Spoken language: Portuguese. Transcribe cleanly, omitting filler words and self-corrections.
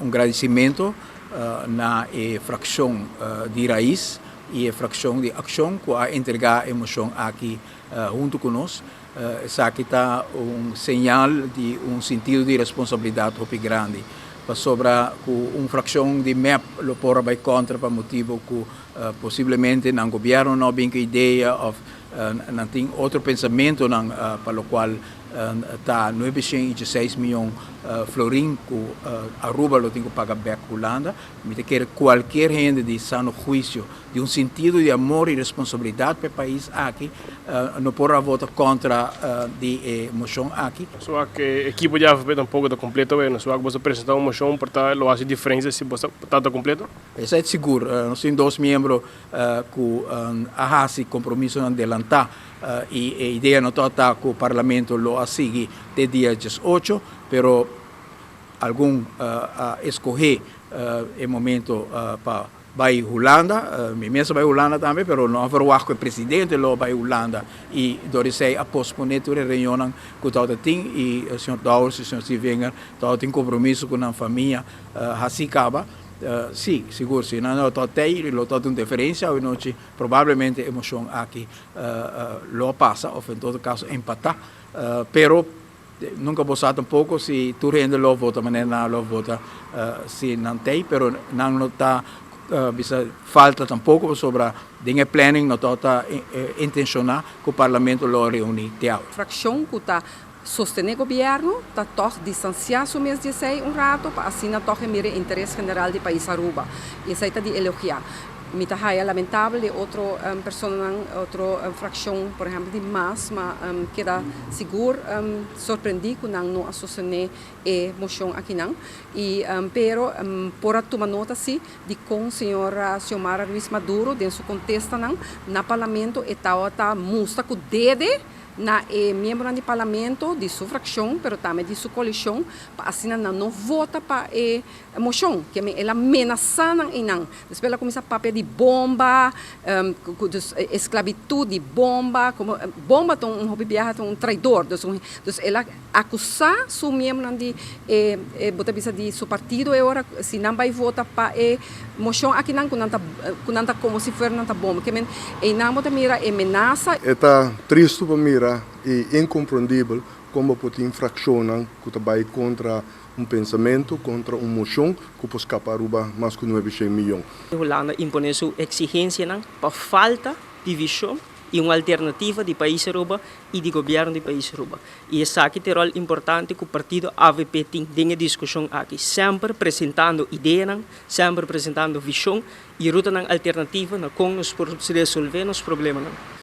Um agradecimento na fração de raiz e a fração de ação que a entregar a emoção aqui junto conosco. Isso aqui está sinal de sentido de responsabilidade muito grande. Sobre fração de MEP, lo porra vai contra para motivo que possivelmente não governo não tem ideia ou não tem outro pensamento para o qual está 906 milhões florin que Aruba lo tem que pagar back Holanda. Me quer qualquer gente de sano juízo, de sentido de amor e responsabilidade para o país aqui, não pode votar contra de moção aqui. Só que a equipe já fez pouco de completo, não só que você apresentar uma moção para lo hace diferença se você está completo? Isso é seguro. Nós temos 2 membros que se compromisso em adelantar e a ideia não está que o Parlamento lo siga até dia 18, pero algum escolher o momento para vai Holanda, mesmo vai Holanda também, pero não haverá que o presidente lo vai Holanda e dori sei a posponer a reunião que todo tem e o senhor Dawes e o senhor Sivenger todo tem compromisso com a família assim acaba. Sim, seguro, se não tem, lo todo diferença, ou não provavelmente a emoção aqui lo passa, ou em todo caso empatar, pero nunca posso tampouco se tu rende lo vota, mas não lo vota se não tem, pero não está bisa falta tampouco sobre o planning, não está intencional que o Parlamento lo reúne. Fração que está sostener o governo, está toch distanciar-se mês de sei rato, para assim não toch mire interesse general do país Aruba. E isso está de elogiar. Me é lamentável de outra outra fração, por exemplo, de mas queda seguro surpreendido que não associar a moção aqui não. E pero por tomar nota sim de com a senhora Xiomara Ruiz Maduro dentro do contexto não na parlamento está mostra que dede na membro do parlamento de sua fração, pero também de sua coalição, para assim não vota para a moção, que ela ameaça e não. Depois ela começa a papel de bomba, esclavitud de bomba, como bomba é traidor, então ela acusa seu membro de de seu partido e agora se não vai votar para a moção aqui não está como se fosse não bomba, que e não bota mira ameaça. Está triste para mira e incompreendível como pode infracionar que vai contra pensamento, contra moção que pode escapar Aruba mais que 900 milhões. A Holanda impõe sua exigência para falta de visão e uma alternativa de país Aruba e de governo do país Aruba. E esse aqui é o rol importante que o partido AVP tem em discussão aqui, sempre apresentando ideias, sempre apresentando visão e ruta alternativa com nos resolver os problemas.